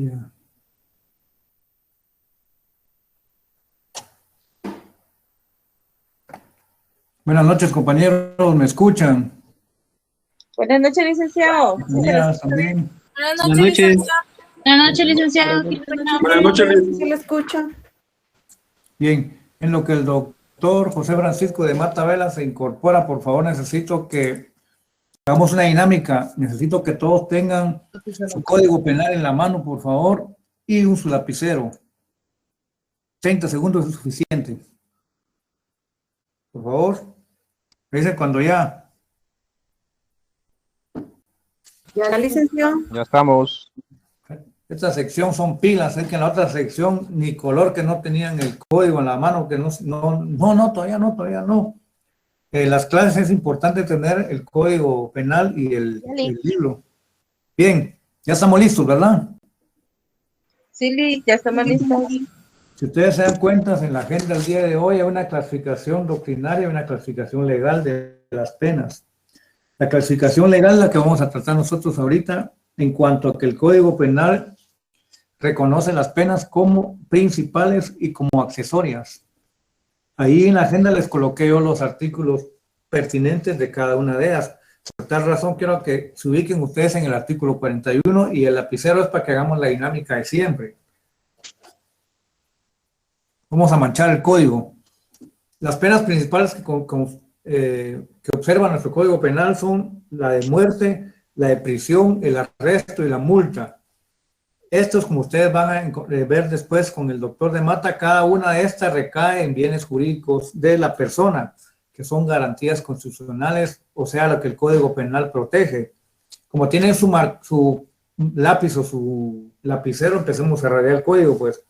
Ya. Buenas noches, compañeros, ¿me escuchan? Buenas noches, licenciado. Compañeras también. Buenas noches. Buenas noches, licenciado. Buenas noches. ¿Sí le escucha? Bien, en lo que el doctor José Francisco de Mata Vela se incorpora, por favor, necesito que hagamos una dinámica. Necesito que todos tengan su código penal en la mano, por favor, y su lapicero. 30 segundos es suficiente. Por favor, me dicen cuando ya. ¿Ya, licenciado? Ya estamos. Esta sección son pilas, es que en la otra sección ni color, que no tenían el código en la mano, que todavía no. Las clases es importante tener el código penal y el libro. Bien, ya estamos listos, ¿verdad? Sí, ya estamos listos. Si ustedes se dan cuenta, en la agenda del día de hoy hay una clasificación doctrinaria y una clasificación legal de las penas. La clasificación legal es la que vamos a tratar nosotros ahorita, en cuanto a que el Código Penal reconoce las penas como principales y como accesorias. Ahí en la agenda les coloqué yo los artículos pertinentes de cada una de ellas. Por tal razón quiero que se ubiquen ustedes en el artículo 41 y el lapicero es para que hagamos la dinámica de siempre. Vamos a manchar el código. Las penas principales que observa nuestro Código Penal son la de muerte, la de prisión, el arresto y la multa. Estos, como ustedes van a ver después con el doctor de Mata, cada una de estas recae en bienes jurídicos de la persona, que son garantías constitucionales, o sea, lo que el Código Penal protege. Como tienen su lápiz o su lapicero, empecemos a rayar el código, pues.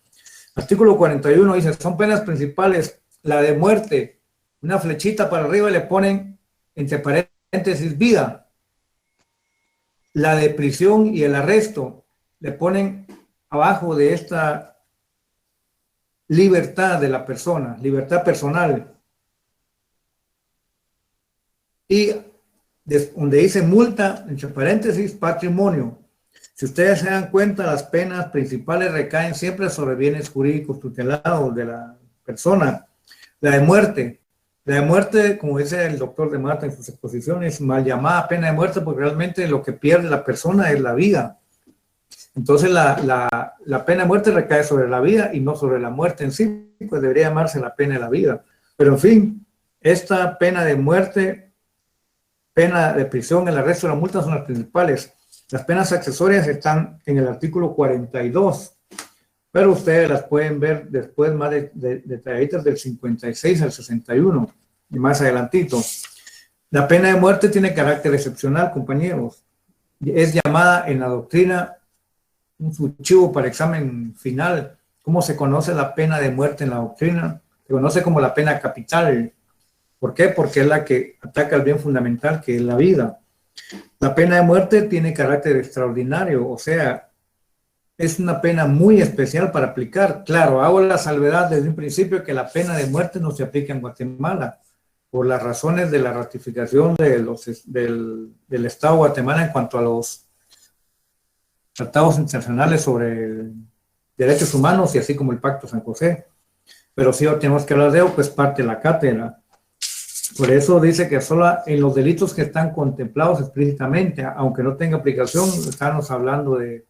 Artículo 41 dice, son penas principales, la de muerte, una flechita para arriba y le ponen entre paréntesis vida. La de prisión y el arresto, le ponen abajo de esta libertad de la persona, libertad personal. Y donde dice multa, entre paréntesis, patrimonio. Si ustedes se dan cuenta, las penas principales recaen siempre sobre bienes jurídicos tutelados de la persona. La de muerte, como dice el doctor de Mata en sus exposiciones, mal llamada pena de muerte, porque realmente lo que pierde la persona es la vida. Entonces la pena de muerte recae sobre la vida y no sobre la muerte en sí, pues debería llamarse la pena de la vida. Pero en fin, esta pena de muerte, pena de prisión, el arresto y la multa son las principales. Las penas accesorias están en el artículo 42, pero ustedes las pueden ver después más detallitas del 56 al 61 y más adelantito. La pena de muerte tiene carácter excepcional, compañeros. Es llamada en la doctrina un subchivo para examen final. ¿Cómo se conoce la pena de muerte en la doctrina? Se conoce como la pena capital. ¿Por qué? Porque es la que ataca el bien fundamental, que es la vida. La pena de muerte tiene carácter extraordinario, o sea, es una pena muy especial para aplicar. Claro, hago la salvedad desde un principio que la pena de muerte no se aplica en Guatemala, por las razones de la ratificación del Estado de Guatemala en cuanto a los tratados internacionales sobre derechos humanos y así como el Pacto San José. Pero sí tenemos que hablar de ello, pues parte de la cátedra. Por eso dice que solo en los delitos que están contemplados explícitamente, aunque no tenga aplicación, estamos hablando de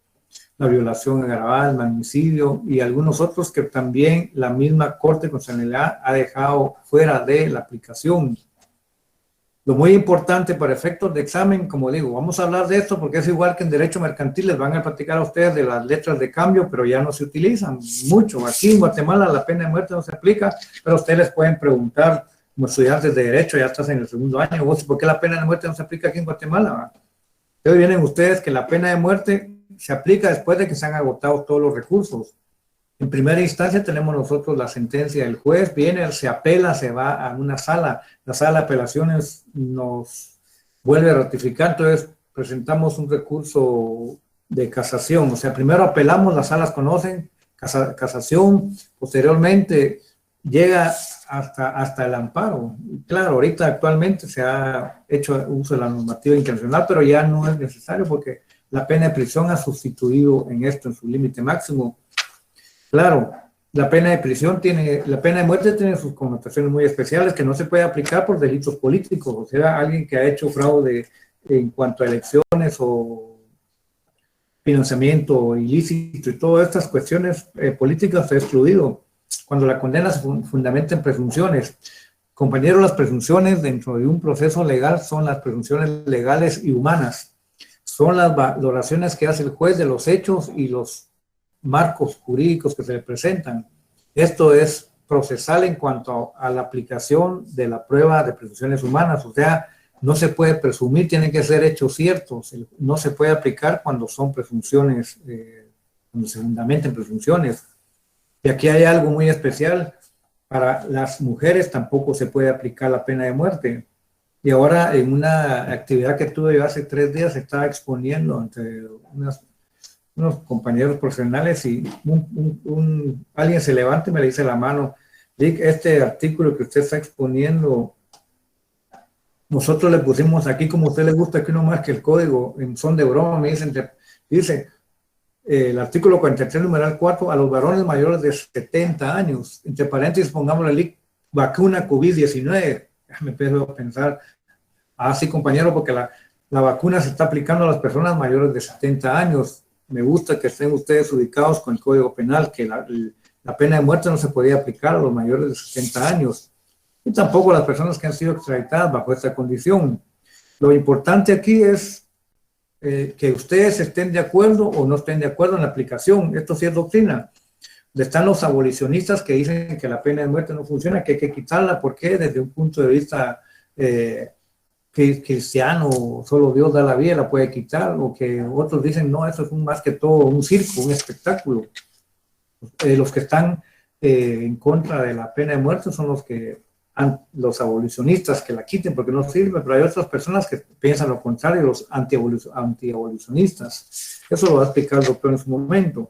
la violación agravada, el magnicidio y algunos otros que también la misma Corte Constitucional ha dejado fuera de la aplicación. Lo muy importante para efectos de examen, como digo, vamos a hablar de esto porque es igual que en derecho mercantil, les van a platicar a ustedes de las letras de cambio, pero ya no se utilizan mucho. Aquí en Guatemala la pena de muerte no se aplica, pero ustedes les pueden preguntar como estudiantes de derecho, ya estás en el segundo año, vos, ¿por qué la pena de muerte no se aplica aquí en Guatemala? Entonces vienen ustedes que la pena de muerte se aplica después de que se han agotado todos los recursos. En primera instancia tenemos nosotros la sentencia del juez, viene, se apela, se va a una sala, la sala de apelaciones nos vuelve a ratificar, entonces presentamos un recurso de casación, o sea, primero apelamos, las salas conocen, casación, posteriormente llega hasta el amparo. Claro, ahorita actualmente se ha hecho uso de la normativa internacional, pero ya no es necesario porque la pena de prisión ha sustituido en esto, en su límite máximo. Claro, la pena de muerte tiene sus connotaciones muy especiales que no se puede aplicar por delitos políticos, o sea, alguien que ha hecho fraude en cuanto a elecciones o financiamiento ilícito y todas estas cuestiones políticas se ha excluido cuando la condena se fundamenta en presunciones. Compañeros, las presunciones dentro de un proceso legal son las presunciones legales y humanas. Son las valoraciones que hace el juez de los hechos y los marcos jurídicos que se le presentan. Esto es procesal en cuanto a la aplicación de la prueba de presunciones humanas, o sea, no se puede presumir, tienen que ser hechos ciertos, no se puede aplicar cuando son presunciones, cuando se fundamentan presunciones. Y aquí hay algo muy especial, para las mujeres tampoco se puede aplicar la pena de muerte. Y ahora en una actividad que tuve yo hace 3 días, estaba exponiendo ante unos compañeros profesionales y alguien se levanta y me le dice la mano, Dick, este artículo que usted está exponiendo, nosotros le pusimos aquí como a usted le gusta, aquí nomás que el código, en son de broma, me dicen, dice el artículo 43, numeral 4, a los varones mayores de 70 años, entre paréntesis, pongamos la vacuna COVID-19. Me empiezo a pensar, sí, compañero, porque la vacuna se está aplicando a las personas mayores de 70 años. Me gusta que estén ustedes ubicados con el Código Penal, que la pena de muerte no se podía aplicar a los mayores de 60 años. Y tampoco a las personas que han sido extraditadas bajo esta condición. Lo importante aquí es que ustedes estén de acuerdo o no estén de acuerdo en la aplicación. Esto sí es doctrina. Están los abolicionistas que dicen que la pena de muerte no funciona, que hay que quitarla, porque desde un punto de vista cristiano, solo Dios da la vida, la puede quitar, o que otros dicen, no, eso es más que todo un circo, un espectáculo. Los que están en contra de la pena de muerte son los abolicionistas, que la quiten porque no sirve, pero hay otras personas que piensan lo contrario, los antiabolicionistas. Eso lo va a explicar el doctor en su momento.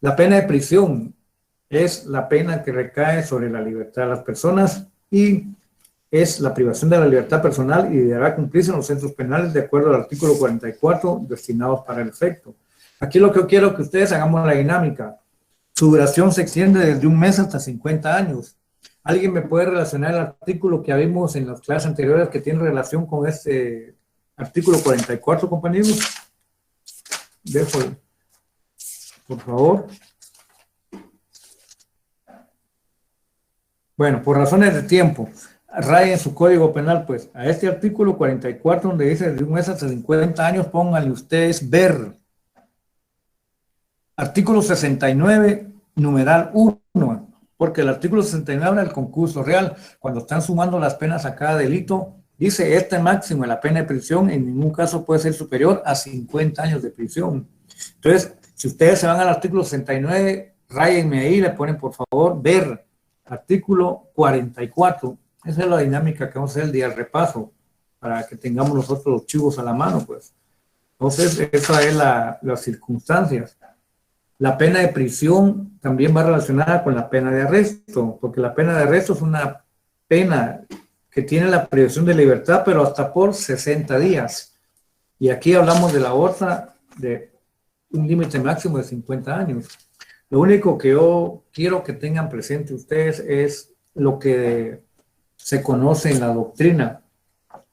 La pena de prisión es la pena que recae sobre la libertad de las personas y es la privación de la libertad personal y deberá cumplirse en los centros penales de acuerdo al artículo 44 destinados para el efecto. Aquí lo que yo quiero que ustedes hagamos la dinámica. Su duración se extiende desde 1 mes hasta 50 años. ¿Alguien me puede relacionar el artículo que vimos en las clases anteriores que tiene relación con este artículo 44, compañeros? Por favor. Bueno, por razones de tiempo, rayen su código penal, pues, a este artículo 44, donde dice de 1 mes hasta 50 años, pónganle ustedes ver. Artículo 69, numeral 1. Porque el artículo 69 habla del concurso real. Cuando están sumando las penas a cada delito, dice este máximo de la pena de prisión en ningún caso puede ser superior a 50 años de prisión. Entonces, si ustedes se van al artículo 69, ráyenme ahí, le ponen por favor ver artículo 44. Esa es la dinámica que vamos a hacer el día del repaso, para que tengamos nosotros los chivos a la mano, pues. Entonces, esa es las circunstancias. La pena de prisión también va relacionada con la pena de arresto, porque la pena de arresto es una pena que tiene la privación de libertad, pero hasta por 60 días. Y aquí hablamos de la otra, de un límite máximo de 50 años. Lo único que yo quiero que tengan presente ustedes es lo que se conoce en la doctrina.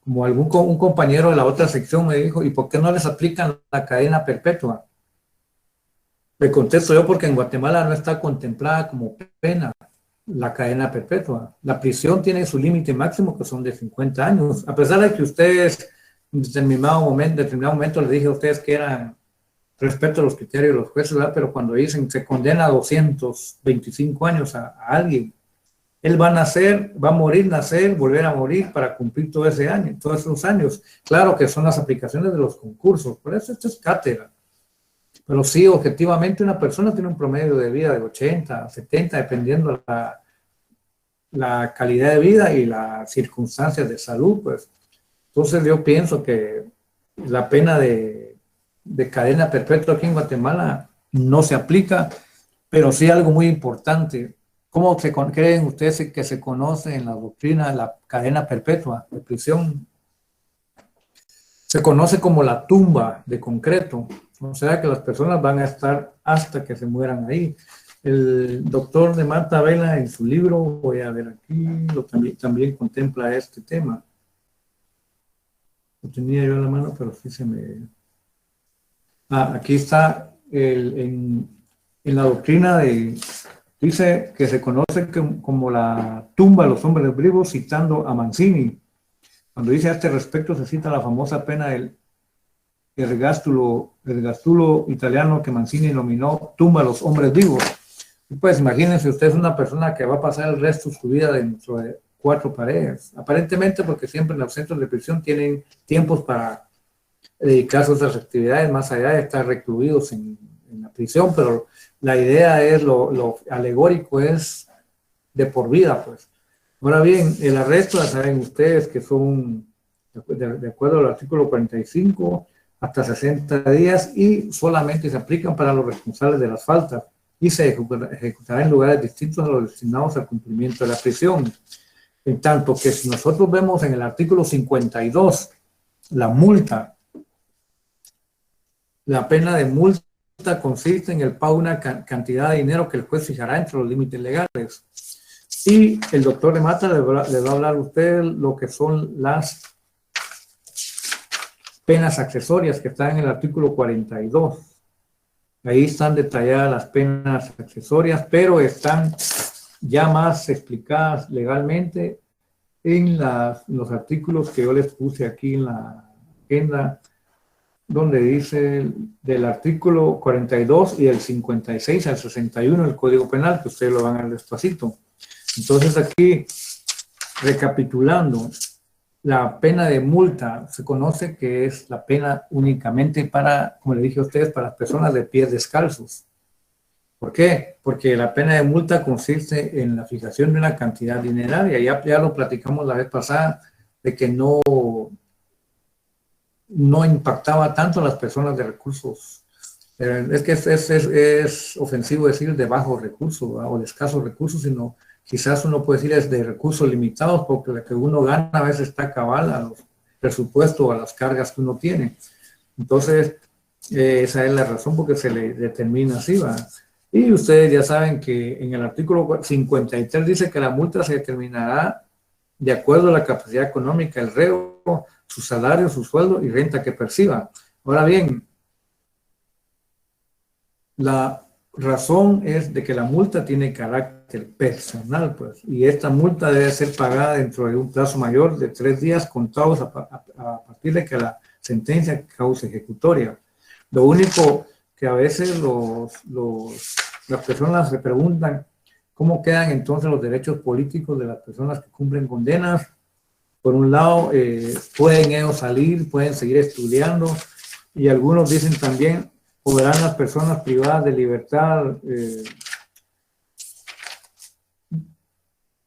Como un compañero de la otra sección me dijo, ¿y por qué no les aplican la cadena perpetua? Le contesto yo, porque en Guatemala no está contemplada como pena la cadena perpetua. La prisión tiene su límite máximo, que son de 50 años. A pesar de que ustedes, en determinado momento les dije a ustedes que eran respeto a los criterios de los jueces, ¿verdad? Pero cuando dicen se condena a 225 años a alguien, él va a nacer, va a morir, nacer, volver a morir para cumplir todo ese año, todos esos años. Claro que son las aplicaciones de los concursos, por eso esto es cátedra. Pero sí, objetivamente una persona tiene un promedio de vida de 80, 70, dependiendo la calidad de vida y las circunstancias de salud, pues. Entonces yo pienso que la pena de cadena perpetua aquí en Guatemala no se aplica, pero sí algo muy importante. ¿Cómo creen ustedes que se conoce en la doctrina la cadena perpetua de prisión? Se conoce como la tumba de concreto, o sea que las personas van a estar hasta que se mueran ahí. El doctor de Marta Vela en su libro, voy a ver aquí, también contempla este tema. Lo tenía yo en la mano, pero sí se me... aquí está, en la doctrina dice que se conoce como la tumba de los hombres vivos, citando a Mancini. Cuando dice a este respecto se cita la famosa pena del ergástulo italiano que Mancini denominó tumba de los hombres vivos. Y pues imagínense, usted es una persona que va a pasar el resto de su vida dentro de 4 paredes, aparentemente porque siempre en los centros de prisión tienen tiempos para dedicarse a otras actividades más allá de estar recluidos en la prisión, pero la idea es, lo alegórico es de por vida, pues. Ahora bien, el arresto, ya saben ustedes que son, de acuerdo al artículo 45, hasta 60 días y solamente se aplican para los responsables de las faltas y se ejecutará en lugares distintos a los destinados al cumplimiento de la prisión. En tanto que si nosotros vemos en el artículo 52, la multa, la pena de multa consiste en el pago de una cantidad de dinero que el juez fijará entre los límites legales. Y el doctor de Mata le va a hablar a usted lo que son las penas accesorias que están en el artículo 42. Ahí están detalladas las penas accesorias, pero están ya más explicadas legalmente en los artículos que yo les puse aquí en la agenda, donde dice del artículo 42 y del 56 al 61 del Código Penal, que ustedes lo van a ver despacito. Entonces aquí, recapitulando, la pena de multa se conoce que es la pena únicamente para, como le dije a ustedes, para las personas de pies descalzos. ¿Por qué? Porque la pena de multa consiste en la fijación de una cantidad dineraria. Ya lo platicamos la vez pasada, de que no impactaba tanto a las personas de recursos. Es que es ofensivo decir de bajos recursos, ¿verdad? O de escasos recursos, sino quizás uno puede decir es de recursos limitados, porque lo que uno gana a veces está cabal a los presupuestos o a las cargas que uno tiene. Entonces, esa es la razón por que se le determina así, ¿verdad? Y ustedes ya saben que en el artículo 53 dice que la multa se determinará de acuerdo a la capacidad económica del reo, su salario, su sueldo y renta que perciba. Ahora bien, la razón es de que la multa tiene carácter personal, pues, y esta multa debe ser pagada dentro de un plazo mayor de 3 días contados a partir de que la sentencia cause ejecutoria. Lo único que a veces las personas se preguntan cómo quedan entonces los derechos políticos de las personas que cumplen condenas. Por un lado, pueden ellos salir, pueden seguir estudiando, y algunos dicen también, podrán las personas privadas de libertad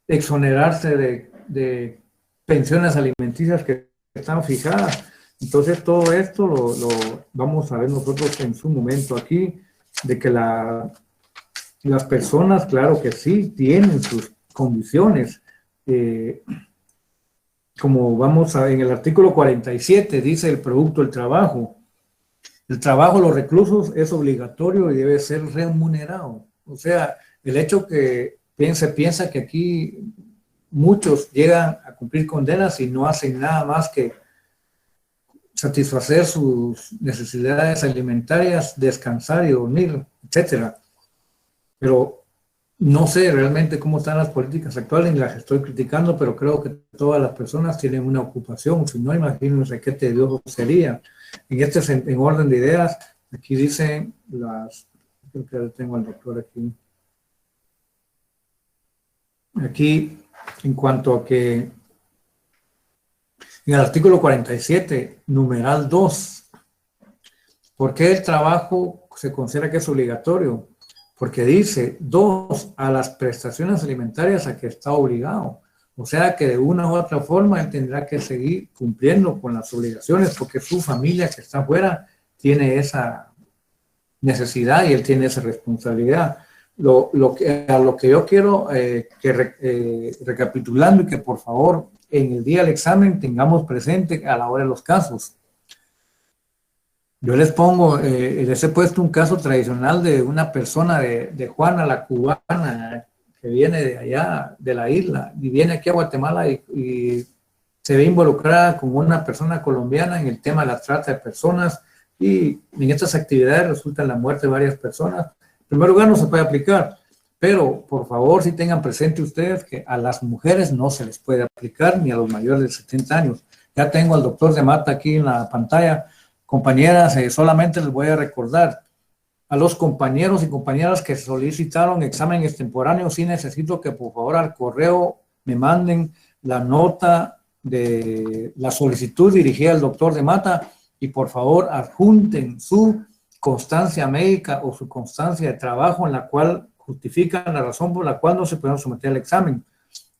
exonerarse de pensiones alimenticias que están fijadas. Entonces todo esto lo vamos a ver nosotros en su momento aquí, de que las personas, claro que sí, tienen sus condiciones. Como vamos a en el artículo 47, dice el producto del trabajo. El trabajo de los reclusos es obligatorio y debe ser remunerado. O sea, el hecho que se piensa que aquí muchos llegan a cumplir condenas y no hacen nada más que satisfacer sus necesidades alimentarias, descansar y dormir, etcétera. Pero no sé realmente cómo están las políticas actuales, ni las estoy criticando, pero creo que todas las personas tienen una ocupación. Si no, imagínense qué tedioso sería. En orden de ideas, aquí dicen creo que tengo al doctor aquí. Aquí, en cuanto a que en el artículo 47, numeral 2, ¿por qué el trabajo se considera que es obligatorio? Porque dice, 2, a las prestaciones alimentarias a que está obligado. O sea que de una u otra forma él tendrá que seguir cumpliendo con las obligaciones porque su familia que está afuera tiene esa necesidad y él tiene esa responsabilidad. A lo que yo quiero recapitulando y que por favor en el día del examen tengamos presente a la hora de los casos. Yo les pongo, les he puesto un caso tradicional de una persona de Juana la cubana, que viene de allá, de la isla, y viene aquí a Guatemala y se ve involucrada con una persona colombiana en el tema de la trata de personas, y en estas actividades resulta la muerte de varias personas. En primer lugar, no se puede aplicar, pero por favor, si tengan presente ustedes que a las mujeres no se les puede aplicar, ni a los mayores de 70 años. Ya tengo al doctor de Mata aquí en la pantalla. Compañeras, solamente les voy a recordar a los compañeros y compañeras que solicitaron examen extemporáneo, sí necesito que por favor al correo me manden la nota de la solicitud dirigida al doctor de Mata y por favor adjunten su constancia médica o su constancia de trabajo en la cual justifican la razón por la cual no se pueden someter al examen.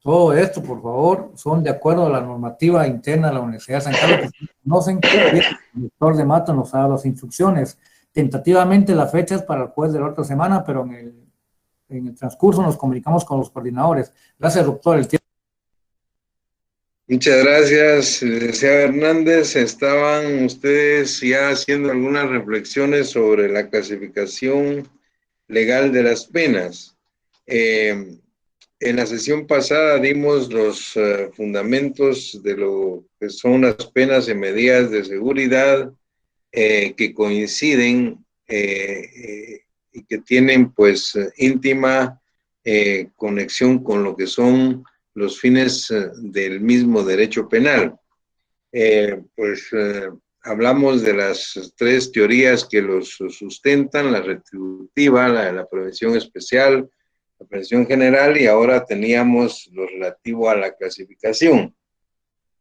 Todo esto, por favor, son de acuerdo a la normativa interna de la Universidad de San Carlos, que ustedes conocen, y el doctor de Mata nos ha dado las instrucciones. Tentativamente la fecha es para el jueves de la otra semana, pero en el transcurso nos comunicamos con los coordinadores. Gracias, doctor. El tiempo. Muchas gracias, licenciado Hernández. Estaban ustedes ya haciendo algunas reflexiones sobre la clasificación legal de las penas. En la sesión pasada dimos los fundamentos de lo que son las penas en medidas de seguridad que coinciden y que tienen pues íntima conexión con lo que son los fines del mismo derecho penal. Hablamos de las tres teorías que los sustentan: la retributiva, la prevención especial, la prevención general, y ahora teníamos lo relativo a la clasificación.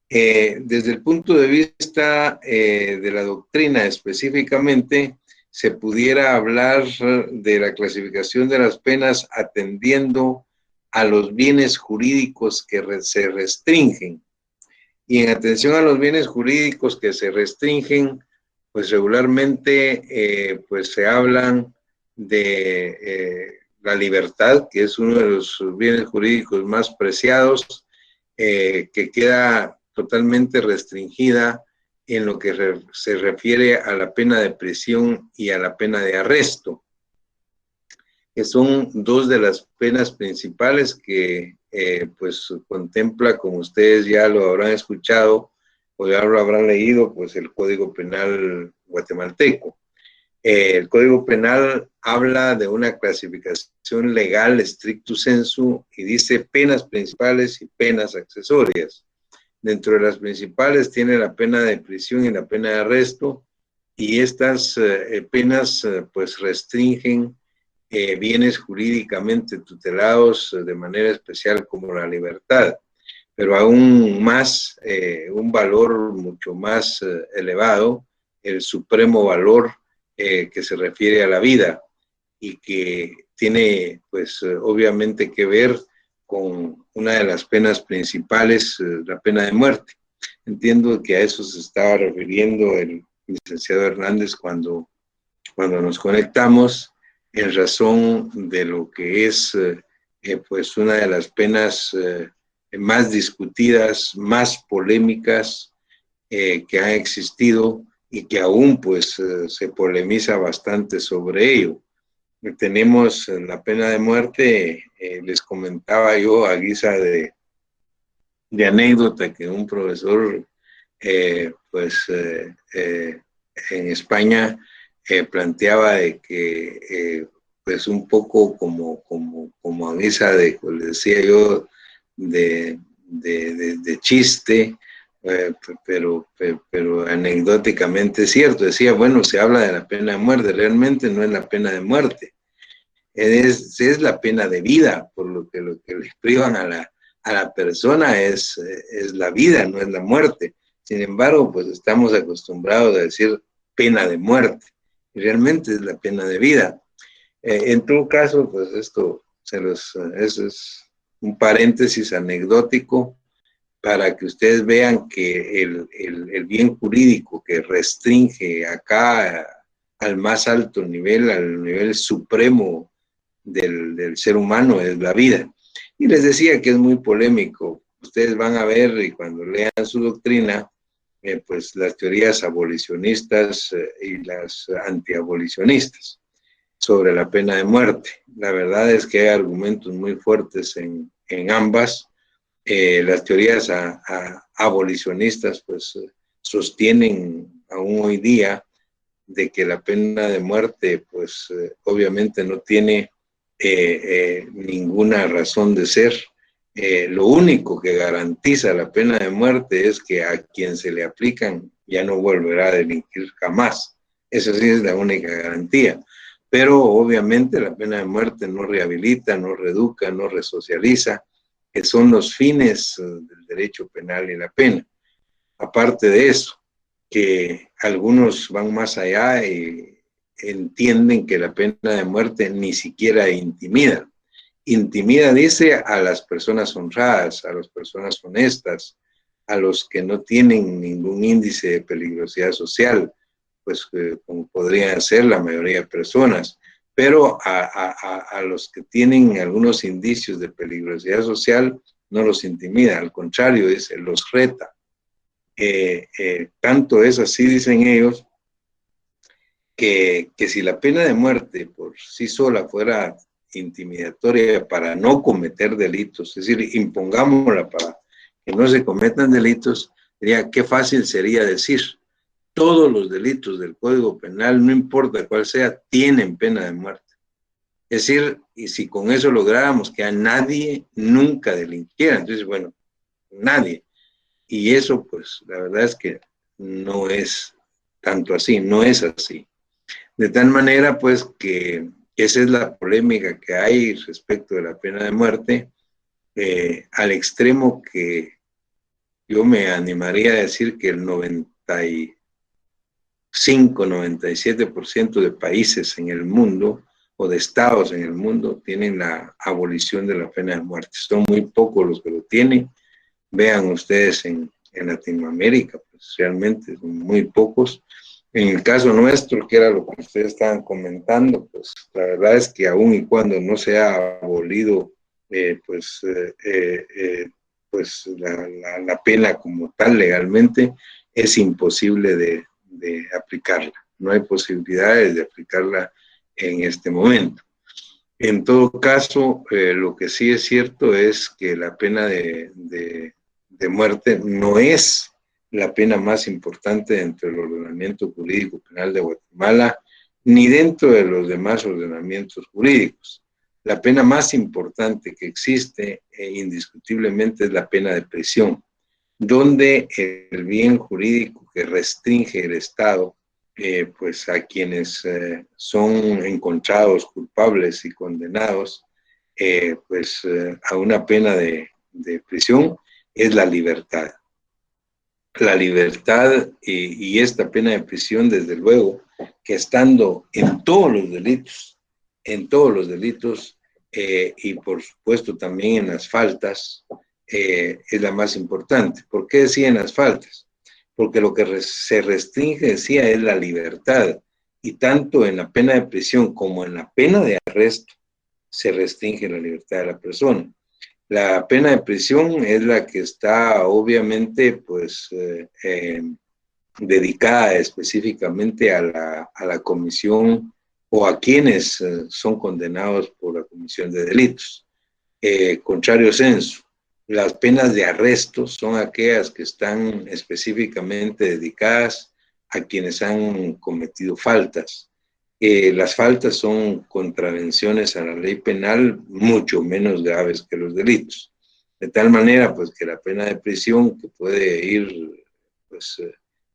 Desde el punto de vista de la doctrina específicamente, se pudiera hablar de la clasificación de las penas atendiendo a los bienes jurídicos que se restringen. Y en atención a los bienes jurídicos que se restringen, pues regularmente pues se hablan de la libertad, que es uno de los bienes jurídicos más preciados, que queda totalmente restringida en lo que se refiere a la pena de prisión y a la pena de arresto, que son dos de las penas principales que pues contempla, como ustedes ya lo habrán escuchado o ya lo habrán leído, pues el Código Penal guatemalteco. El Código Penal habla de una clasificación legal stricto sensu y dice penas principales y penas accesorias. Dentro de las principales tiene la pena de prisión y la pena de arresto, y estas penas pues restringen bienes jurídicamente tutelados de manera especial como la libertad, pero aún más, un valor mucho más elevado, el supremo valor que se refiere a la vida y que tiene pues obviamente que ver con una de las penas principales, la pena de muerte. Entiendo que a eso se estaba refiriendo el licenciado Hernández cuando nos conectamos, en razón de lo que es pues una de las penas más discutidas, más polémicas que han existido y que aún pues se polemiza bastante sobre ello. Tenemos la pena de muerte, les comentaba yo a guisa de anécdota que un profesor en España planteaba de que pues un poco como a guisa de, pues le decía yo, de chiste, pero anecdóticamente es cierto. Decía, bueno, se habla de la pena de muerte, realmente no es la pena de muerte, es la pena de vida, por lo que le privan a la persona es la vida, no es la muerte. Sin embargo, pues estamos acostumbrados a decir pena de muerte, y realmente es la pena de vida. En todo caso, pues esto eso es un paréntesis anecdótico para que ustedes vean que el bien jurídico que restringe acá al más alto nivel, al nivel supremo del ser humano, es la vida. Y les decía que es muy polémico. Ustedes van a ver, y cuando lean su doctrina, pues las teorías abolicionistas y las antiabolicionistas sobre la pena de muerte. La verdad es que hay argumentos muy fuertes en ambas. Las teorías abolicionistas pues sostienen aún hoy día de que la pena de muerte pues obviamente no tiene ninguna razón de ser. Lo único que garantiza la pena de muerte es que a quien se le aplican ya no volverá a delinquir jamás. Esa sí es la única garantía. Pero obviamente la pena de muerte no rehabilita, no reeduca, no resocializa, que son los fines del derecho penal y la pena. Aparte de eso, que algunos van más allá y entienden que la pena de muerte ni siquiera intimida. Intimida, dice, a las personas honradas, a las personas honestas, a los que no tienen ningún índice de peligrosidad social, pues como podrían ser la mayoría de personas, pero a los que tienen algunos indicios de peligrosidad social no los intimida, al contrario, dice, los reta. Tanto es así, dicen ellos, que si la pena de muerte por sí sola fuera intimidatoria para no cometer delitos, es decir, impongámosla para que no se cometan delitos, diría qué fácil sería decir, todos los delitos del Código Penal, no importa cuál sea, tienen pena de muerte. Es decir, y si con eso lográramos que a nadie nunca delinquiera, entonces, bueno, nadie. Y eso, pues, la verdad es que no es tanto así, no es así. De tal manera, pues, que esa es la polémica que hay respecto de la pena de muerte, al extremo que yo me animaría a decir que el 95-97% de países en el mundo, o de estados en el mundo, tienen la abolición de la pena de muerte. Son muy pocos los que lo tienen. Vean ustedes en Latinoamérica, pues realmente son muy pocos. En el caso nuestro, que era lo que ustedes estaban comentando, pues la verdad es que aun y cuando no se ha abolido la pena como tal legalmente, es imposible de aplicarla. No hay posibilidades de aplicarla en este momento. En todo caso, lo que sí es cierto es que la pena de muerte no es la pena más importante dentro del ordenamiento jurídico penal de Guatemala, ni dentro de los demás ordenamientos jurídicos. La pena más importante que existe, indiscutiblemente, es la pena de prisión, donde el bien jurídico que restringe el Estado, pues a quienes son encontrados culpables y condenados, a una pena de prisión, es la libertad. La libertad y esta pena de prisión, desde luego, que estando en todos los delitos, y por supuesto también en las faltas, es la más importante. ¿Por qué decía en las faltas? Porque lo que se restringe, decía, es la libertad, y tanto en la pena de prisión como en la pena de arresto se restringe la libertad de la persona. La pena de prisión es la que está obviamente pues dedicada específicamente a la comisión o a quienes son condenados por la comisión de delitos. Contrario censo, las penas de arresto son aquellas que están específicamente dedicadas a quienes han cometido faltas. Las faltas son contravenciones a la ley penal mucho menos graves que los delitos. De tal manera, pues, que la pena de prisión, que puede ir, pues,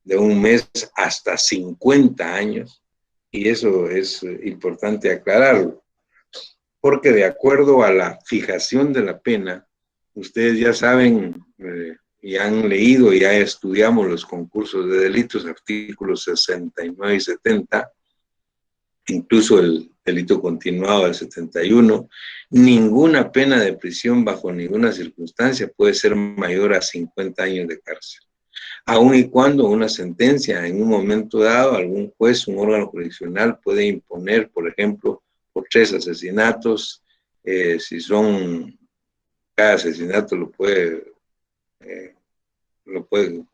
de 1 mes hasta 50 años, y eso es importante aclararlo, porque de acuerdo a la fijación de la pena, ustedes ya saben, y han leído, ya estudiamos los concursos de delitos, artículos 69 y 70, incluso el delito continuado del 71, ninguna pena de prisión bajo ninguna circunstancia puede ser mayor a 50 años de cárcel. Aun y cuando una sentencia en un momento dado, algún juez, un órgano jurisdiccional puede imponer, por ejemplo, por 3 asesinatos, si son, cada asesinato lo puede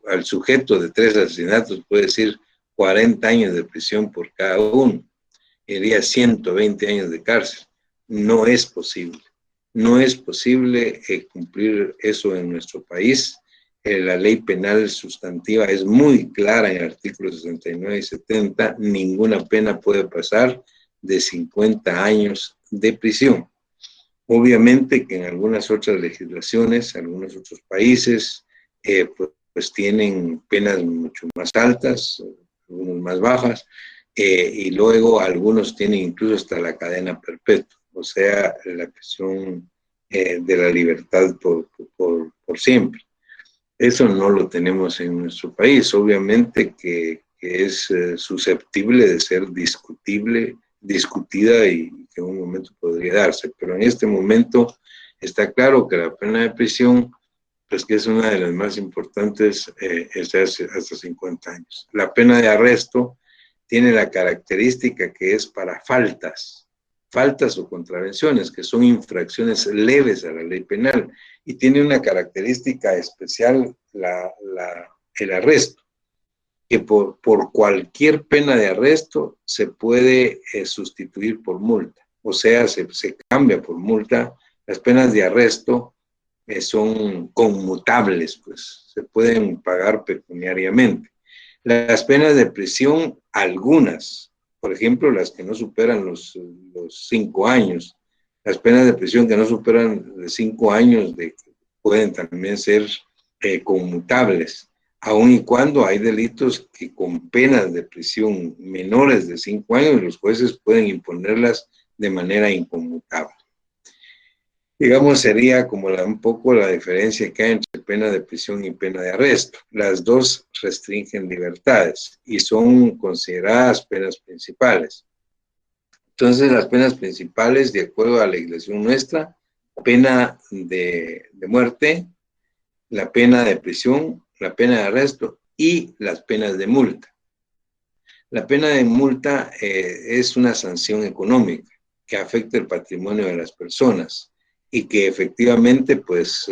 al sujeto de 3 asesinatos puede decir 40 años de prisión por cada uno, iría 120 años de cárcel. No es posible. No es posible cumplir eso en nuestro país. La ley penal sustantiva es muy clara en el artículo 69 y 70. Ninguna pena puede pasar de 50 años de prisión. Obviamente que en algunas otras legislaciones, algunos otros países, pues tienen penas mucho más altas, algunos más bajas, y luego algunos tienen incluso hasta la cadena perpetua, o sea, la prisión de la libertad por siempre. Eso no lo tenemos en nuestro país. Obviamente que es susceptible de ser discutida y que en un momento podría darse, pero en este momento está claro que la pena de prisión, pues que es una de las más importantes, es hasta 50 años. La pena de arresto tiene la característica que es para faltas o contravenciones, que son infracciones leves a la ley penal, y tiene una característica especial el arresto, que por cualquier pena de arresto se puede sustituir por multa, o sea, se cambia por multa. Las penas de arresto son conmutables, pues se pueden pagar pecuniariamente. Las penas de prisión, algunas, por ejemplo, las que no superan los 5 años, las penas de prisión que no superan de 5 años pueden también ser conmutables, aun y cuando hay delitos que con penas de prisión menores de 5 años, los jueces pueden imponerlas de manera inconmutable. Digamos, sería como un poco la diferencia que hay entre pena de prisión y pena de arresto. Las dos restringen libertades y son consideradas penas principales. Entonces, las penas principales, de acuerdo a la legislación nuestra, pena de muerte, la pena de prisión, la pena de arresto y las penas de multa. La pena de multa es una sanción económica que afecta el patrimonio de las personas y que efectivamente, pues,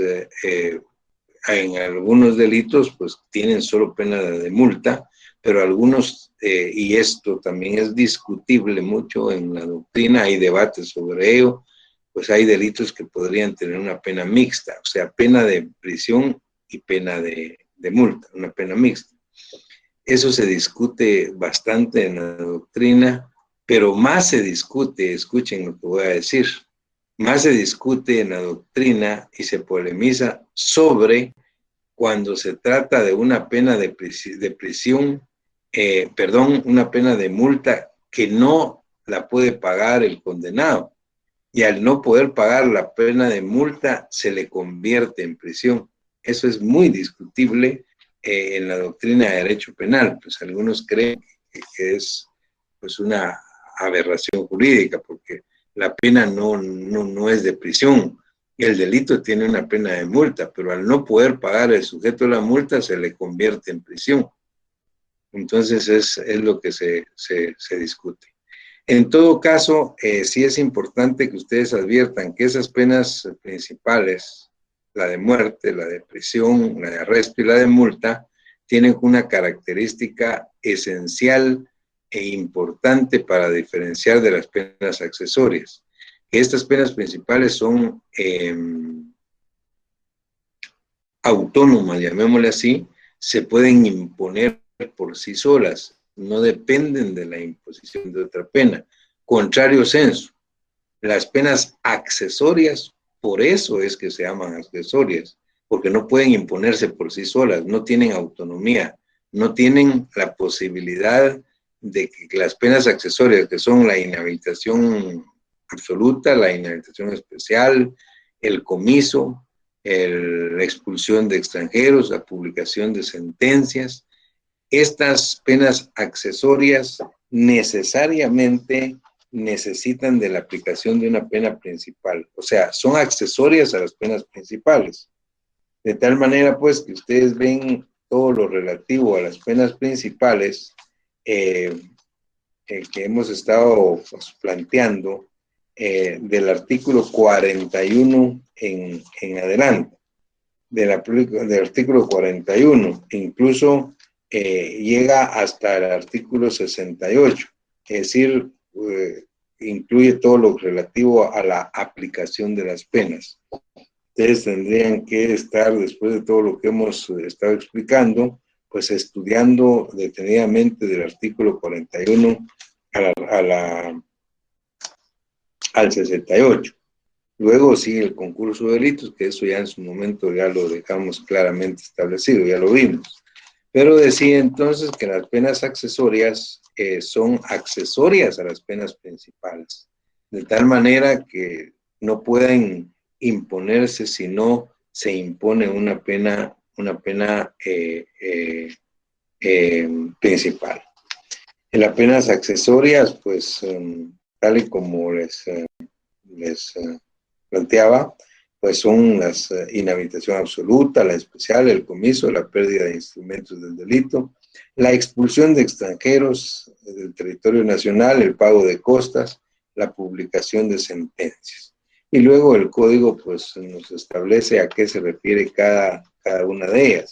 en algunos delitos, pues, tienen solo pena de multa, pero algunos, y esto también es discutible mucho en la doctrina, hay debates sobre ello, pues hay delitos que podrían tener una pena mixta, o sea, pena de prisión y pena de multa, una pena mixta. Eso se discute bastante en la doctrina, pero más se discute, escuchen lo que voy a decir, más se discute en la doctrina y se polemiza sobre cuando se trata de una pena de prisión, una pena de multa que no la puede pagar el condenado. Y al no poder pagar la pena de multa, se le convierte en prisión. Eso es muy discutible en la doctrina de derecho penal. Pues algunos creen que es pues una aberración jurídica, porque la pena no es de prisión. El delito tiene una pena de multa, pero al no poder pagar el sujeto de la multa, se le convierte en prisión. Entonces es lo que se discute. En todo caso, sí es importante que ustedes adviertan que esas penas principales, la de muerte, la de prisión, la de arresto y la de multa, tienen una característica esencial e importante para diferenciar de las penas accesorias. Estas penas principales son autónomas, llamémosle así, se pueden imponer por sí solas, no dependen de la imposición de otra pena. Contrario censo, las penas accesorias, por eso es que se llaman accesorias, porque no pueden imponerse por sí solas, no tienen autonomía, no tienen la posibilidad de que las penas accesorias, que son la inhabilitación absoluta, la inhabilitación especial, el comiso, la expulsión de extranjeros, la publicación de sentencias, estas penas accesorias necesariamente necesitan de la aplicación de una pena principal, o sea, son accesorias a las penas principales. De tal manera, pues, que ustedes ven todo lo relativo a las penas principales que hemos estado pues, planteando del artículo 41 en adelante. del artículo 41, incluso llega hasta el artículo 68, es decir, incluye todo lo relativo a la aplicación de las penas. Ustedes tendrían que estar, después de todo lo que hemos estado explicando, pues estudiando detenidamente del artículo 41 al 68. Luego sigue el concurso de delitos, que eso ya en su momento ya lo dejamos claramente establecido, ya lo vimos. Pero decía entonces que las penas accesorias son accesorias a las penas principales, de tal manera que no pueden imponerse si no se impone una pena principal. En las penas accesorias, pues, tal y como les planteaba, pues son las inhabilitación absoluta, la especial, el comiso, la pérdida de instrumentos del delito, la expulsión de extranjeros del territorio nacional, el pago de costas, la publicación de sentencias. Y luego el código pues nos establece a qué se refiere cada una de ellas,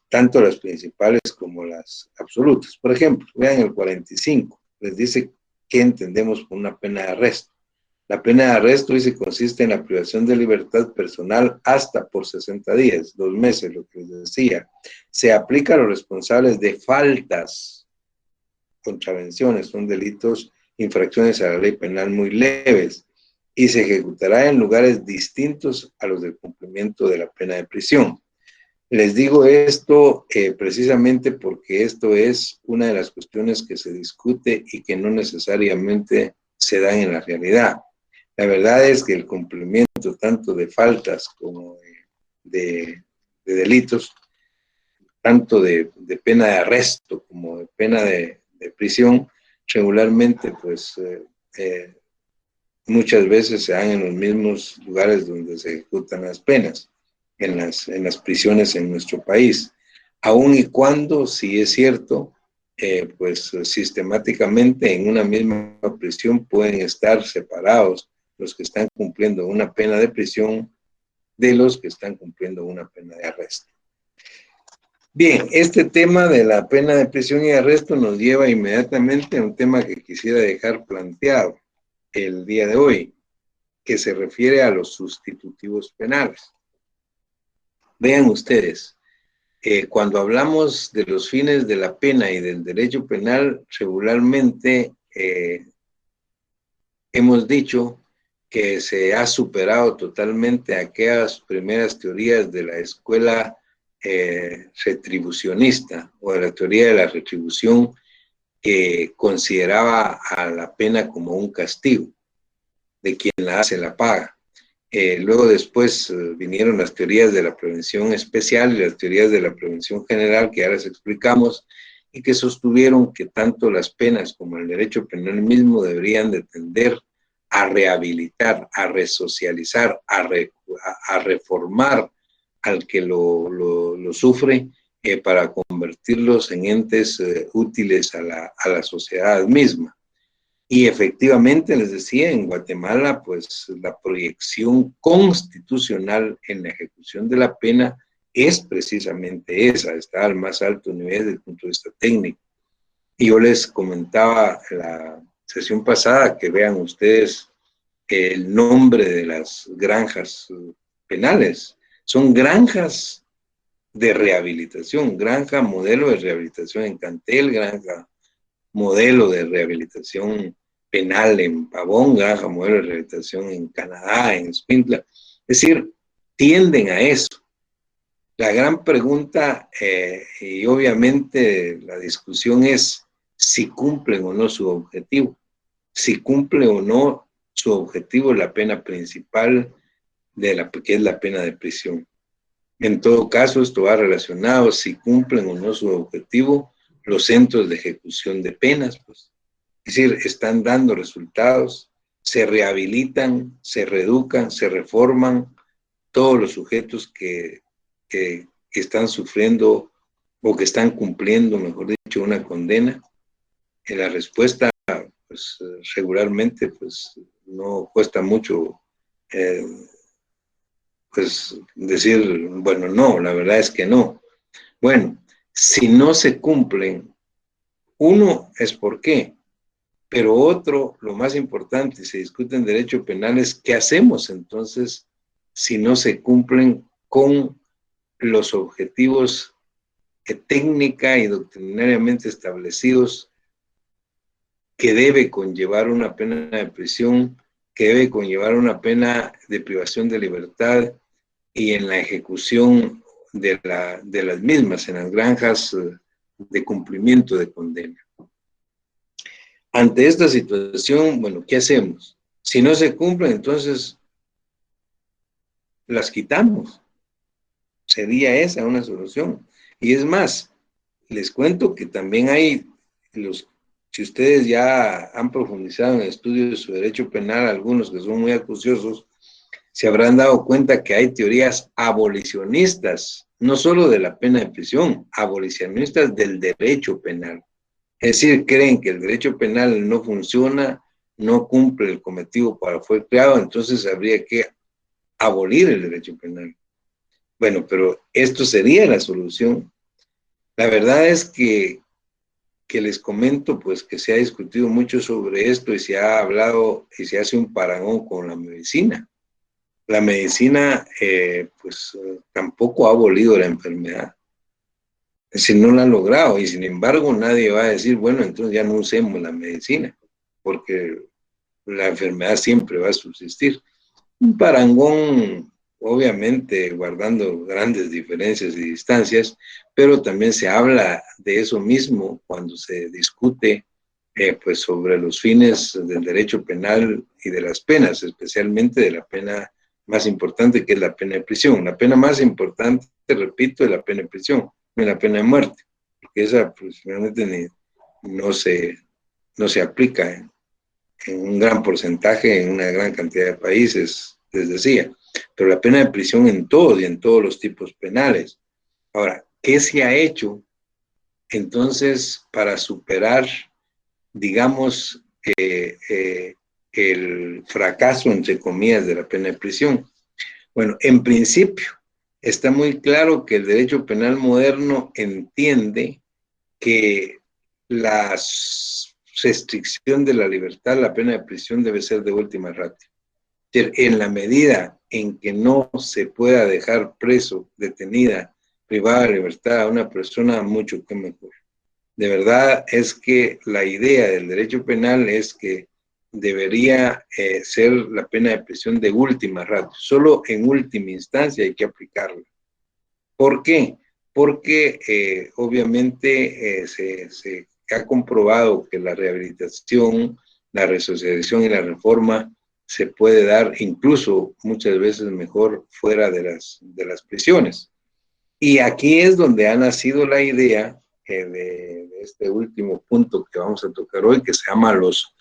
tanto las principales como las absolutas. Por ejemplo, vean el 45, les dice qué entendemos por una pena de arresto. La pena de arresto dice consiste en la privación de libertad personal hasta por 60 días, 2 meses, lo que les decía. Se aplica a los responsables de faltas, contravenciones, son delitos, infracciones a la ley penal muy leves, y se ejecutará en lugares distintos a los del cumplimiento de la pena de prisión. Les digo esto precisamente porque esto es una de las cuestiones que se discute y que no necesariamente se dan en la realidad. La verdad es que el cumplimiento tanto de faltas como de delitos, tanto de pena de arresto como de pena de prisión, regularmente pues muchas veces se dan en los mismos lugares donde se ejecutan las penas, en las prisiones en nuestro país, aun y cuando, si es cierto, pues sistemáticamente en una misma prisión pueden estar separados los que están cumpliendo una pena de prisión de los que están cumpliendo una pena de arresto. Bien, este tema de la pena de prisión y arresto nos lleva inmediatamente a un tema que quisiera dejar planteado el día de hoy, que se refiere a los sustitutivos penales. Vean ustedes, cuando hablamos de los fines de la pena y del derecho penal, regularmente hemos dicho que se ha superado totalmente aquellas primeras teorías de la escuela retribucionista o de la teoría de la retribución que consideraba a la pena como un castigo, de quien la hace la paga. Luego después vinieron las teorías de la prevención especial y las teorías de la prevención general, que ya les explicamos, y que sostuvieron que tanto las penas como el derecho penal mismo deberían de tender a rehabilitar, a resocializar, a reformar al que lo sufre para convertirlos en entes útiles a la sociedad misma. Y efectivamente, les decía, en Guatemala, pues la proyección constitucional en la ejecución de la pena es precisamente esa, está al más alto nivel desde el punto de vista técnico. Y yo les comentaba la sesión pasada que vean ustedes el nombre de las granjas penales. Son granjas de rehabilitación, granja modelo de rehabilitación en Cantel, granja modelo de rehabilitación penal en Pavón, granja modelo de rehabilitación en Canadá, en Escuintla. Es decir, tienden a eso. La gran pregunta, y obviamente la discusión es si cumplen o no su objetivo, si cumple o no su objetivo la pena principal que es la pena de prisión. En todo caso, esto va relacionado si cumplen o no su objetivo los centros de ejecución de penas, pues. Es decir, están dando resultados, se rehabilitan, se reeducan, se reforman todos los sujetos que están sufriendo o que están cumpliendo, mejor dicho, una condena. La respuesta, pues, regularmente, pues, no cuesta mucho pues decir, bueno, no, la verdad es que no. Bueno, si no se cumplen, uno es por qué, pero otro, lo más importante, se discute en derecho penal, es qué hacemos entonces si no se cumplen con los objetivos técnica y doctrinariamente establecidos que debe conllevar una pena de prisión, que debe conllevar una pena de privación de libertad y en la ejecución de las mismas, en las granjas de cumplimiento de condena. Ante esta situación, bueno, ¿qué hacemos? Si no se cumplen, entonces las quitamos. Sería esa una solución. Y es más, les cuento que también hay si ustedes ya han profundizado en estudios de su derecho penal, algunos que son muy acuciosos, se habrán dado cuenta que hay teorías abolicionistas, no solo de la pena de prisión, abolicionistas del derecho penal. Es decir, creen que el derecho penal no funciona, no cumple el cometido para el que fue creado, entonces habría que abolir el derecho penal. Bueno, pero esto sería la solución. La verdad es que les comento, pues, que se ha discutido mucho sobre esto y se ha hablado y se hace un parangón con la medicina. La medicina, tampoco ha abolido la enfermedad. Es decir, no la ha logrado y sin embargo nadie va a decir, bueno, entonces ya no usemos la medicina, porque la enfermedad siempre va a subsistir. Un parangón, obviamente, guardando grandes diferencias y distancias, pero también se habla de eso mismo cuando se discute pues sobre los fines del derecho penal y de las penas, especialmente de la pena más importante, que es la pena de prisión. La pena más importante, repito, es la pena de prisión, no es la pena de muerte, porque esa pues realmente no se aplica en un gran porcentaje, en una gran cantidad de países, les decía, pero la pena de prisión en todos y en todos los tipos penales. Ahora, ¿qué se ha hecho entonces para superar, digamos, el fracaso, entre comillas, de la pena de prisión? Bueno, en principio, está muy claro que el derecho penal moderno entiende que la restricción de la libertad, la pena de prisión, debe ser de última ratio. En la medida en que no se pueda dejar preso, detenida, privada de libertad a una persona, mucho que mejor. De verdad es que la idea del derecho penal es que debería ser la pena de prisión de última ratio. Solo en última instancia hay que aplicarla. ¿Por qué? Porque obviamente se ha comprobado que la rehabilitación, la resocialización y la reforma se puede dar incluso muchas veces mejor fuera de las prisiones. Y aquí es donde ha nacido la idea de este último punto que vamos a tocar hoy, que se llama los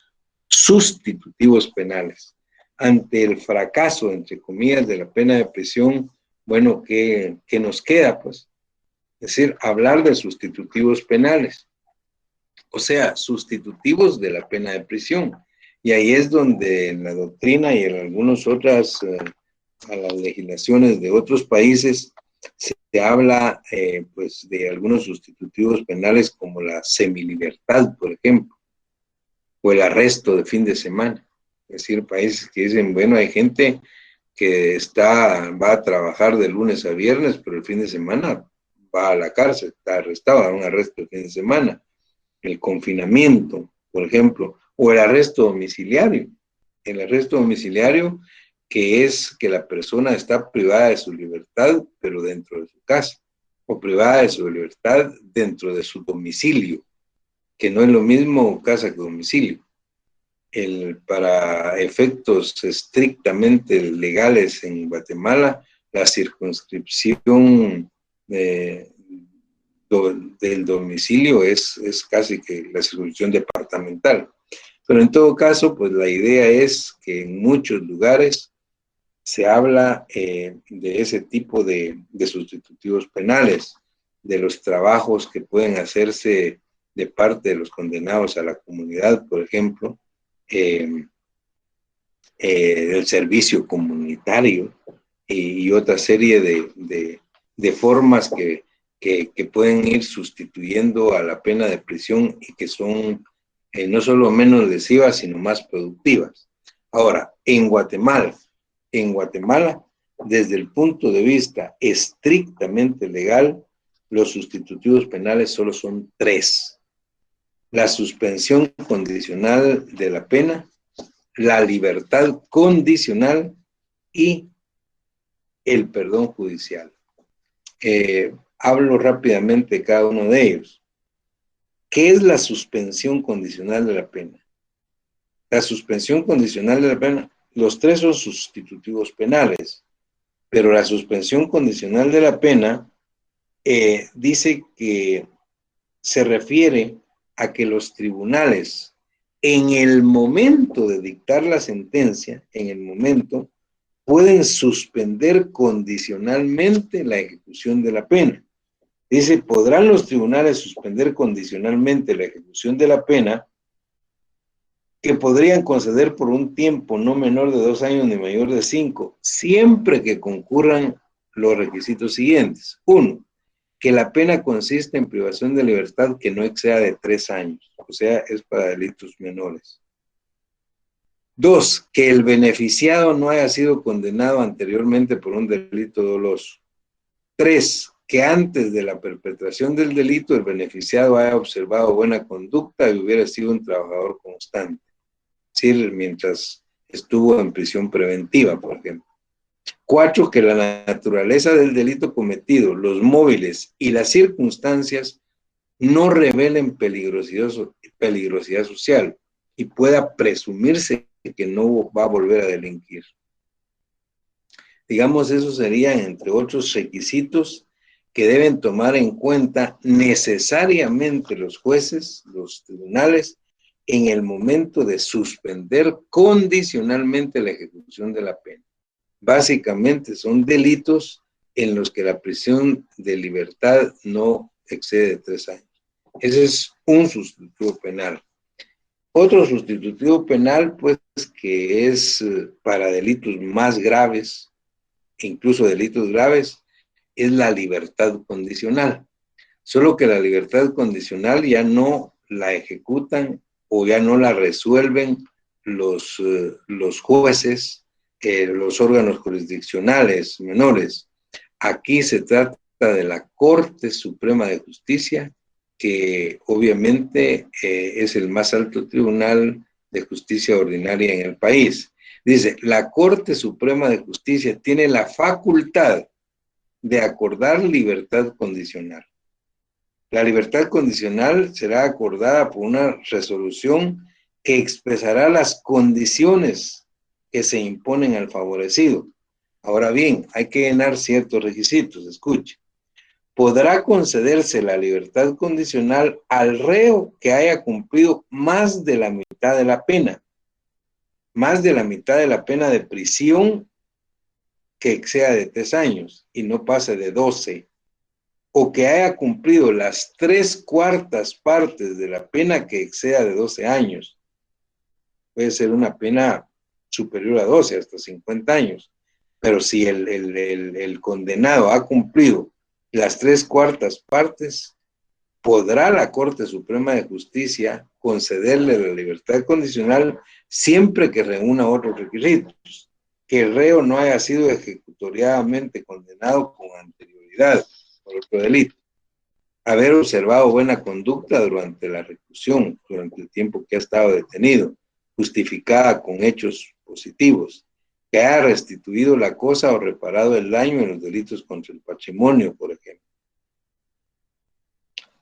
sustitutivos penales. Ante el fracaso, entre comillas, de la pena de prisión, bueno, ¿qué nos queda? Pues, es decir, hablar de sustitutivos penales. O sea, sustitutivos de la pena de prisión. Y ahí es donde en la doctrina y en algunas otras, a las legislaciones de otros países, se habla pues de algunos sustitutivos penales como la semilibertad, por ejemplo, o el arresto de fin de semana. Es decir, países que dicen, bueno, hay gente que va a trabajar de lunes a viernes, pero el fin de semana va a la cárcel, está arrestado, a un arresto de fin de semana. El confinamiento, por ejemplo, o el arresto domiciliario. El arresto domiciliario, que es que la persona está privada de su libertad, pero dentro de su casa, o privada de su libertad dentro de su domicilio, que no es lo mismo casa que domicilio. Para efectos estrictamente legales en Guatemala, la circunscripción del domicilio es casi que la circunscripción departamental. Pero en todo caso, pues la idea es que en muchos lugares se habla de ese tipo de sustitutivos penales, de los trabajos que pueden hacerse de parte de los condenados a la comunidad, por ejemplo, del servicio comunitario, y otra serie de formas que pueden ir sustituyendo a la pena de prisión y que son no solo menos lesivas, sino más productivas. Ahora, en Guatemala, desde el punto de vista estrictamente legal, los sustitutivos penales solo son 3. La suspensión condicional de la pena, la libertad condicional y el perdón judicial. Hablo rápidamente de cada uno de ellos. ¿Qué es la suspensión condicional de la pena? La suspensión condicional de la pena, los 3 son sustitutivos penales, pero la suspensión condicional de la pena dice que se refiere a que los tribunales, en el momento de dictar la sentencia, pueden suspender condicionalmente la ejecución de la pena. Dice, podrán los tribunales suspender condicionalmente la ejecución de la pena que podrían conceder por un tiempo no menor de 2 años ni mayor de 5, siempre que concurran los requisitos siguientes. 1, que la pena consiste en privación de libertad que no exceda de 3 años, o sea, es para delitos menores. 2, que el beneficiado no haya sido condenado anteriormente por un delito doloso. 3, que antes de la perpetración del delito el beneficiado haya observado buena conducta y hubiera sido un trabajador constante. Es decir, mientras estuvo en prisión preventiva, por ejemplo. 4, que la naturaleza del delito cometido, los móviles y las circunstancias no revelen peligrosidad social y pueda presumirse que no va a volver a delinquir. Digamos, esos serían, entre otros requisitos, que deben tomar en cuenta necesariamente los jueces, los tribunales, en el momento de suspender condicionalmente la ejecución de la pena. Básicamente son delitos en los que la prisión de libertad no excede 3 años. Ese es un sustitutivo penal. Otro sustitutivo penal, pues, que es para delitos más graves, incluso delitos graves, es la libertad condicional. Solo que la libertad condicional ya no la ejecutan o ya no la resuelven los jueces, los órganos jurisdiccionales menores. Aquí se trata de la Corte Suprema de Justicia, que obviamente es el más alto tribunal de justicia ordinaria en el país. Dice, la Corte Suprema de Justicia tiene la facultad de acordar libertad condicional. La libertad condicional será acordada por una resolución que expresará las condiciones que se imponen al favorecido. Ahora bien, hay que llenar ciertos requisitos. Escuche. Podrá concederse la libertad condicional al reo que haya cumplido más de la mitad de la pena. Más de la mitad de la pena de prisión que exceda de 3 años y no pase de 12, o que haya cumplido las 3/4 partes de la pena que exceda de 12 años. Puede ser una pena superior a 12, hasta 50 años. Pero si el condenado ha cumplido las 3/4 partes, podrá la Corte Suprema de Justicia concederle la libertad condicional siempre que reúna otros requisitos. Que el reo no haya sido ejecutoriadamente condenado con anterioridad por otro delito. Haber observado buena conducta durante la reclusión, durante el tiempo que ha estado detenido, justificada con hechos positivos. Que haya restituido la cosa o reparado el daño en los delitos contra el patrimonio, por ejemplo.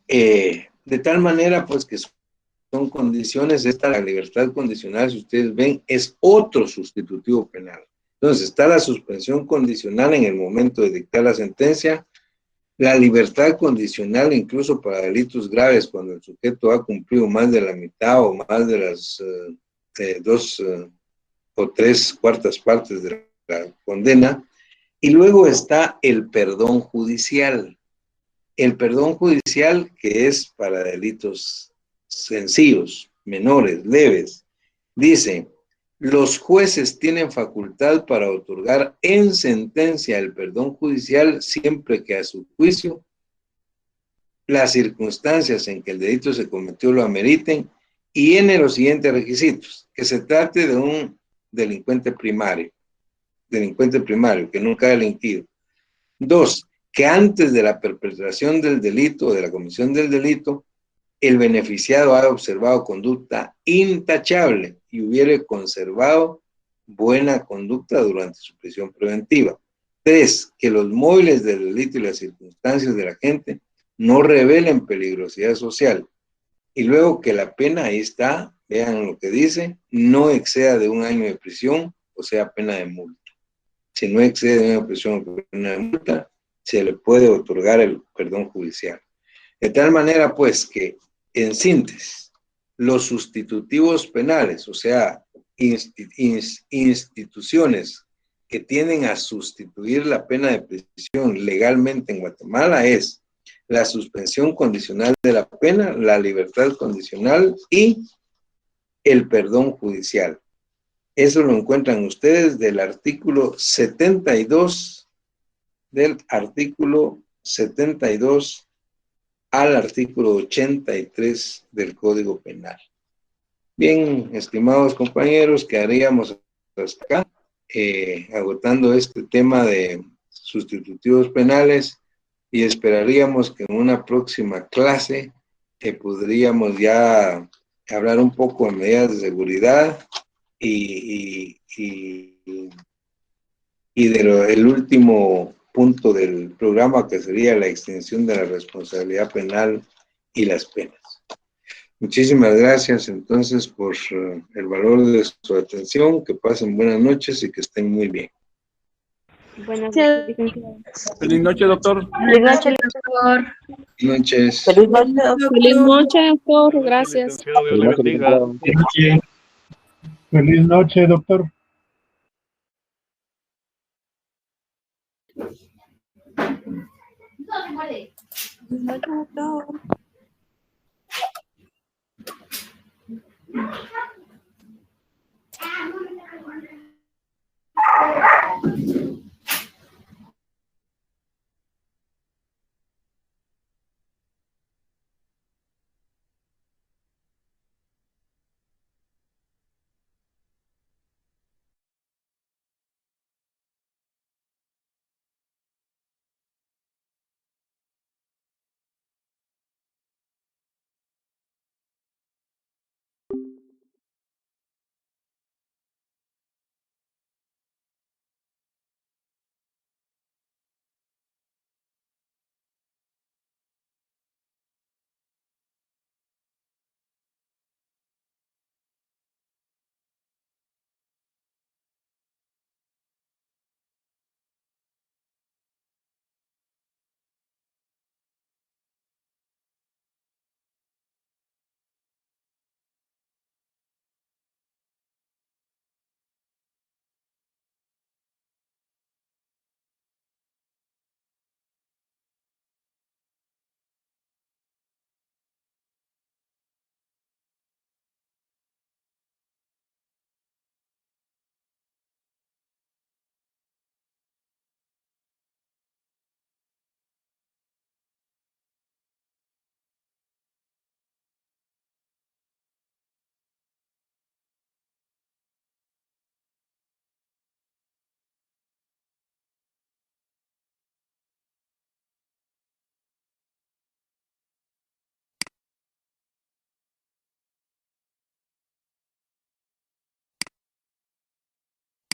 De tal manera, pues, que son condiciones, la libertad condicional, si ustedes ven, es otro sustitutivo penal. Entonces, está la suspensión condicional en el momento de dictar la sentencia, la libertad condicional incluso para delitos graves, cuando el sujeto ha cumplido más de la mitad o más de las 2 o 3/4 partes de la condena, y luego está el perdón judicial. El perdón judicial, que es para delitos sencillos, menores, leves, dice, Los jueces tienen facultad para otorgar en sentencia el perdón judicial siempre que a su juicio las circunstancias en que el delito se cometió lo ameriten y tiene los siguientes requisitos: que se trate de un delincuente primario, que nunca ha delinquido. 2, que antes de la perpetración del delito o de la comisión del delito, el beneficiado haya observado conducta intachable y hubiere conservado buena conducta durante su prisión preventiva. 3, que los móviles del delito y las circunstancias de la gente no revelen peligrosidad social. Y luego que la pena, ahí está, vean lo que dice, no exceda de 1 año de prisión, o sea, pena de multa. Si no excede de 1 año de prisión o pena de multa, se le puede otorgar el perdón judicial. De tal manera, pues, que, en síntesis, los sustitutivos penales, o sea, instituciones que tienden a sustituir la pena de prisión legalmente en Guatemala es la suspensión condicional de la pena, la libertad condicional y el perdón judicial. Eso lo encuentran ustedes del artículo 72, al artículo 83 del Código Penal. Bien, estimados compañeros, quedaríamos hasta acá, agotando este tema de sustitutivos penales, y esperaríamos que en una próxima clase podríamos ya hablar un poco de medidas de seguridad y el último punto del programa, que sería la extensión de la responsabilidad penal y las penas. Muchísimas gracias entonces por el valor de su atención, que pasen buenas noches y que estén muy bien. Buenas noches, licenciado. Feliz noche, doctor. Feliz noche, Doctor. Buenas noches. feliz noche, doctor. Feliz noche, doctor. Gracias. Dios le bendiga. Feliz noche, doctor. Feliz noche, doctor.